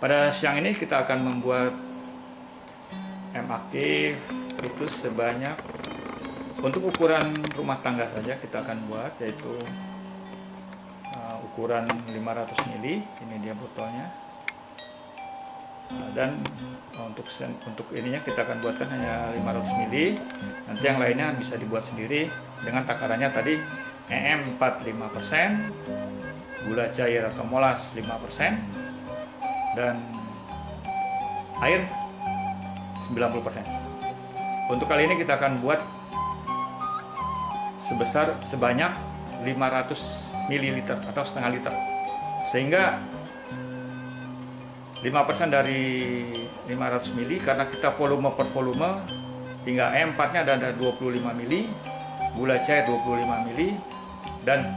Pada siang ini kita akan membuat M aktif itu sebanyak, untuk ukuran rumah tangga saja kita akan buat, yaitu ukuran 500 ml. Ini dia botolnya. Dan untuk ininya kita akan buatkan hanya 500 ml. Nanti yang lainnya bisa dibuat sendiri dengan takarannya tadi EM 45%, gula cair atau molas 5%, dan air 90%. Untuk kali ini kita akan buat sebanyak 500 ml atau setengah liter, sehingga 5% dari 500 ml, karena kita volume per volume, hingga E4 nya ada 25 ml, gula cair 25 ml, dan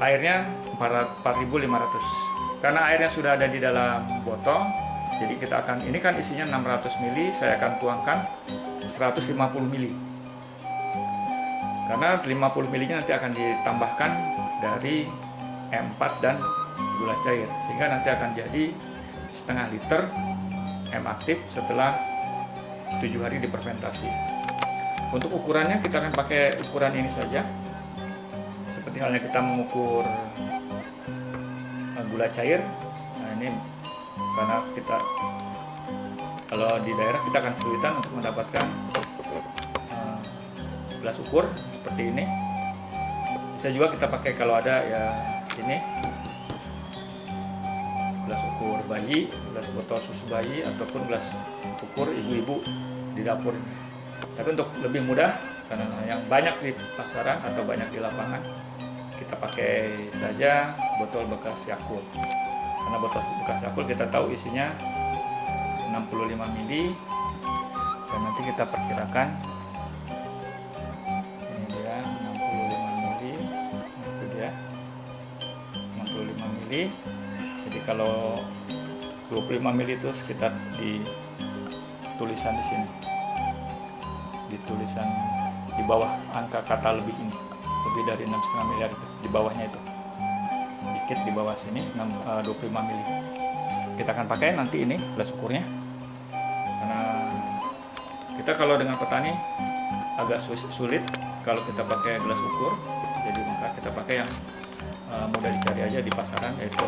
airnya 4.500. Karena airnya sudah ada di dalam botol, jadi kita akan, ini kan isinya 600 ml, saya akan tuangkan 150 ml. Karena 50 ml nya nanti akan ditambahkan dari E4 dan gula cair, sehingga nanti akan jadi setengah liter M aktif setelah 7 hari difermentasi. Untuk ukurannya kita akan pakai ukuran ini saja, seperti halnya kita mengukur gula cair. Nah, ini karena kita kalau di daerah kita akan kesulitan untuk mendapatkan gelas ukur seperti ini. Bisa juga kita pakai kalau ada ya ini gelas ukur bayi, gelas botol susu bayi, ataupun gelas ukur ibu-ibu di dapur. Tapi untuk lebih mudah, karena yang banyak di pasaran atau banyak di lapangan, kita pakai saja botol bekas Yakult. Karena botol bekas Yakult kita tahu isinya 65 ml, dan nanti kita perkirakan ini dia 65 ml, itu dia 65 ml. Jadi kalau 25 ml itu sekitar di tulisan di sini, di tulisan di bawah angka kata lebih ini, lebih dari 6,5 miliar itu, di bawahnya itu dikit di bawah sini 25 ml. Kita akan pakai nanti ini gelas ukurnya, karena kita kalau dengan petani agak sulit kalau kita pakai gelas ukur, jadi maka kita pakai yang mudah dicari aja di pasaran, yaitu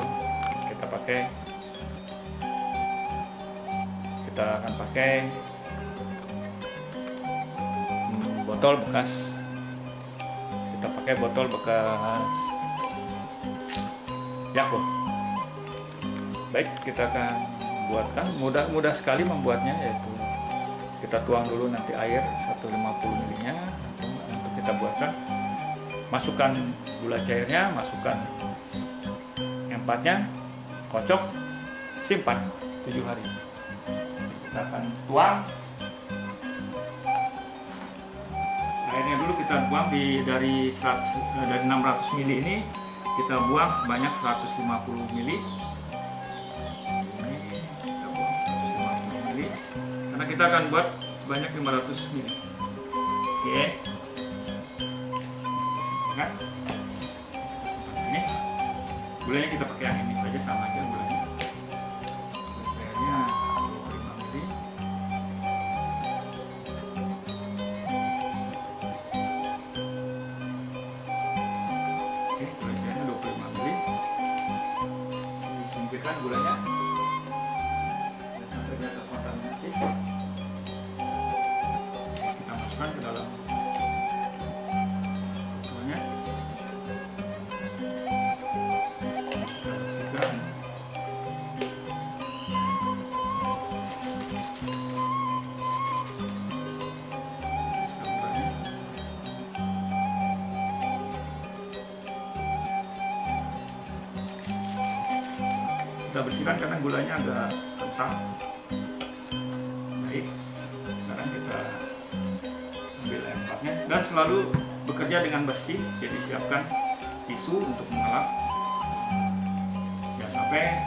kita akan pakai botol bekas. Kita pakai botol bekas Yakult. Baik, kita akan buatkan, mudah sekali membuatnya, yaitu kita tuang dulu nanti air 150 ml nya untuk kita buatkan, masukkan gula cairnya, masukkan E4 nya, kocok, simpan 7 hari. Kita akan tuang airnya dulu, kita buang dari 600 ml ini kita buang sebanyak 150 ml. Ini kita buang 150 ml karena kita akan buat sebanyak 500 ml. Oke. Kita simpan sini. Gulanya kita pakai yang ini saja, sama aja gulanya. Cairnya 25 ml. Oke, gula cairnya 25 ml. Disingkirkan gulanya. Sampai dia terkontaminasi. Kita masukkan ke dalam botolnya. Kita bersihkan karena gulanya agak kental. Baik, sekarang kita ambil E4 nya, dan selalu bekerja dengan bersih, jadi siapkan tisu untuk mengelap, jangan sampai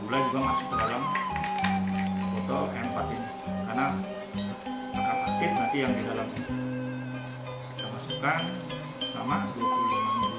gula juga masuk ke dalam botol E4 ini, karena akan aktif nanti yang di dalam. Kita masukkan sama 25 ml.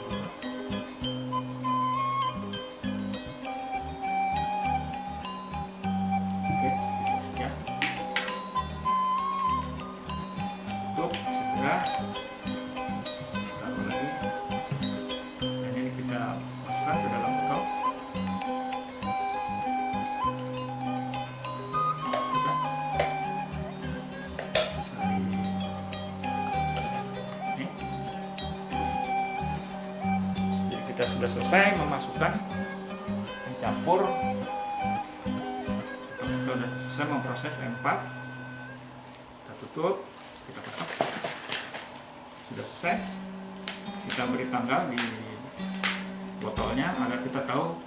kita sudah selesai memasukkan, mencampur, kita sudah selesai memproses M4, kita tutup, kita tutup, sudah selesai. Kita beri tanggal di botolnya agar kita tahu,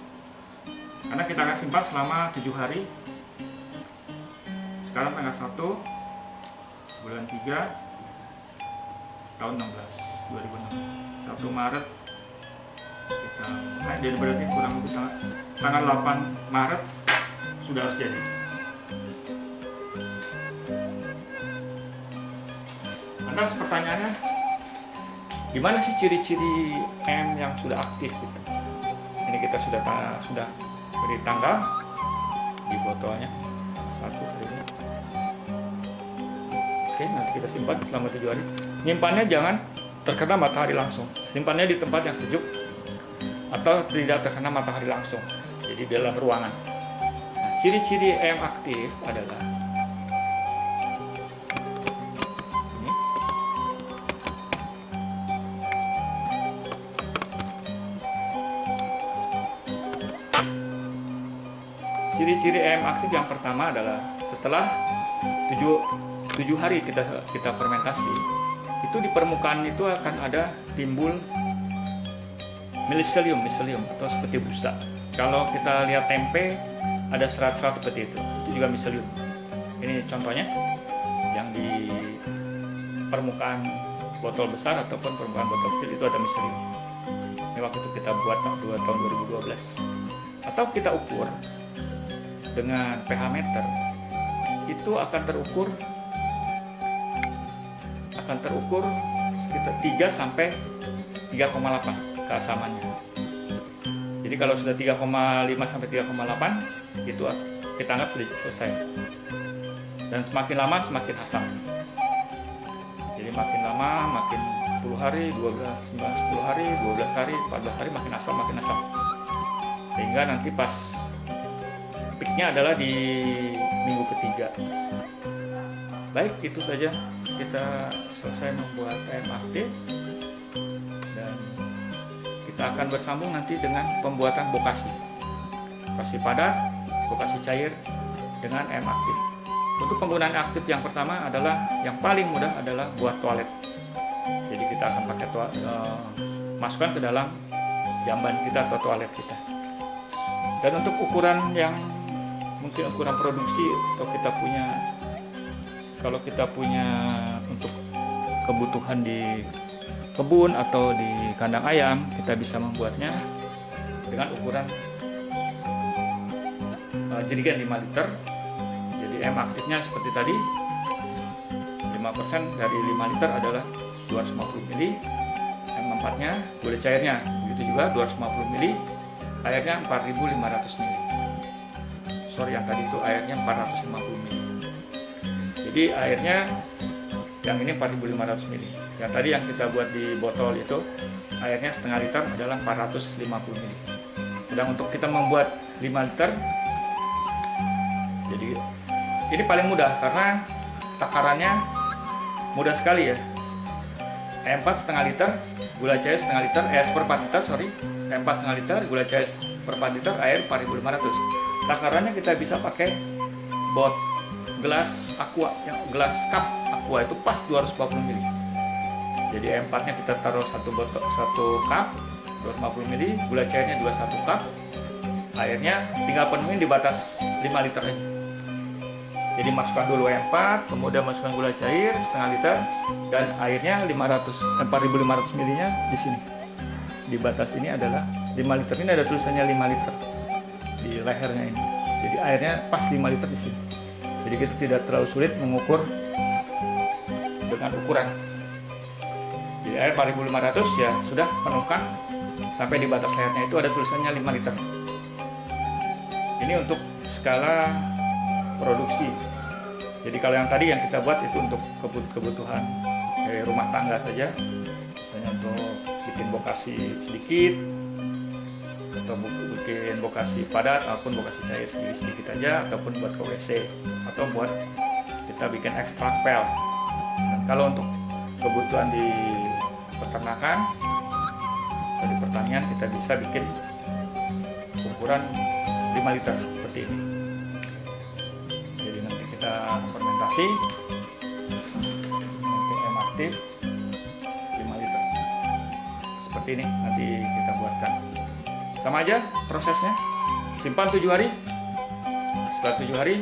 karena kita akan simpan selama 7 hari. Sekarang tanggal 1 bulan 3 tahun 2016, 1 Maret kita, jadi berarti kurang lebih tanggal 8 Maret sudah harus jadi. Lantas pertanyaannya, gimana sih ciri-ciri M yang sudah aktif gitu? Ini kita sudah beri tanggal di botolnya, 1 hari ini. Oke, nanti kita simpan selama 7 hari. Nyimpannya jangan terkena matahari langsung. Simpannya di tempat yang sejuk atau tidak terkena matahari langsung. Jadi dalam ruangan. Nah, ciri-ciri M aktif adalah ini. Ciri-ciri M aktif yang pertama adalah setelah 7 hari kita fermentasi, itu di permukaan itu akan ada timbul miselium atau seperti busa. Kalau kita lihat tempe ada serat-serat seperti itu juga miselium. Ini contohnya yang di permukaan botol besar ataupun permukaan botol kecil itu ada miselium. Ini waktu itu kita buat tahun 2012. Atau kita ukur dengan pH meter, itu akan terukur sekitar 3 sampai 3,8 keasamannya. Jadi kalau sudah 3,5 sampai 3,8 itu kita anggap sudah selesai. Dan semakin lama semakin asam. Jadi makin lama makin 10 hari, 10 hari, 12 hari, 14 hari makin asam. Sehingga nanti pas peaknya adalah di minggu ketiga. Baik, itu saja kita selesai membuat M aktif, dan kita akan bersambung nanti dengan pembuatan bokasi padat, bokasi cair dengan M aktif. Untuk penggunaan aktif yang pertama adalah yang paling mudah adalah buat toilet. Jadi kita akan pakai masukkan ke dalam jamban kita atau toilet kita. Dan untuk ukuran yang mungkin ukuran produksi atau kalau kita punya untuk kebutuhan di kebun atau di kandang ayam, kita bisa membuatnya dengan ukuran jerigen 5 liter. Jadi M aktifnya seperti tadi, 5% dari 5 liter adalah 250 ml. M4 nya gula cairnya begitu juga 250 ml, airnya 4500 ml. Yang tadi itu airnya 450 ml. Jadi airnya yang ini 4500 ml. Yang tadi yang kita buat di botol itu airnya setengah liter adalah 450 ml. Sedang untuk kita membuat 5 liter, jadi ini paling mudah karena takarannya mudah sekali ya. M4 setengah liter, gula cair setengah liter, seperempat liter, M4 setengah liter, gula cair seperempat liter, air 4500. Takarannya kita bisa pakai gelas aqua, gelas cup aqua itu pas 250 ml. Jadi M4 nya kita taruh 1 cup 250 ml, gula cairnya 21 cup, airnya tinggal penuhin di batas 5 liter aja. Jadi masukkan dulu M4, kemudian masukkan gula cair setengah liter, dan airnya 4500 ml nya di sini. Di batas ini adalah 5 liter, ini ada tulisannya 5 liter di lehernya ini. Jadi airnya pas 5 liter di sini. Jadi kita tidak terlalu sulit mengukur dengan ukuran. Jadi air 4500 ya sudah penuhkan sampai di batas lehernya itu ada tulisannya 5 liter. Ini untuk skala produksi. Jadi kalau yang tadi yang kita buat itu untuk kebutuhan rumah tangga saja, misalnya untuk bikin bokasi sedikit atau bikin bokasi padat ataupun bokasi cair sedikit aja, ataupun buat ke WC atau buat kita bikin ekstrak pel. Dan kalau untuk kebutuhan di peternakan Kalau di pertanian kita bisa bikin ukuran 5 liter seperti ini. Jadi nanti kita fermentasi, nanti M aktif 5 liter seperti ini nanti kita buatkan. Sama aja prosesnya, simpan 7 hari. Setelah 7 hari,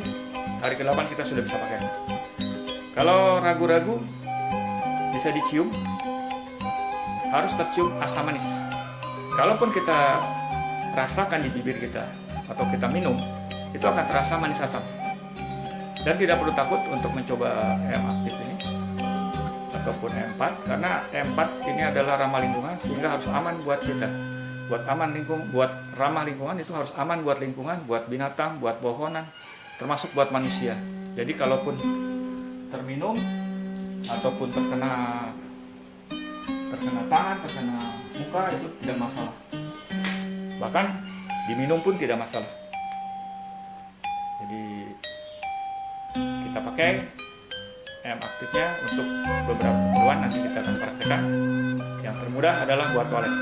hari ke-8 kita sudah bisa pakai. Kalau ragu-ragu, bisa dicium, harus tercium asam manis. Kalaupun kita rasakan di bibir kita atau kita minum, itu akan terasa manis asam. Dan tidak perlu takut untuk mencoba M aktif ini ataupun M4, karena M4 ini adalah ramah lingkungan, sehingga harus aman buat kita. Buat ramah lingkungan itu harus aman buat lingkungan, buat binatang, buat pohonan, termasuk buat manusia. Jadi kalaupun terminum ataupun terkena tangan, terkena muka, itu tidak masalah. Bahkan diminum pun tidak masalah. Jadi kita pakai M aktifnya untuk beberapa keperluan, nanti kita akan praktekkan. Yang termudah adalah buat toilet.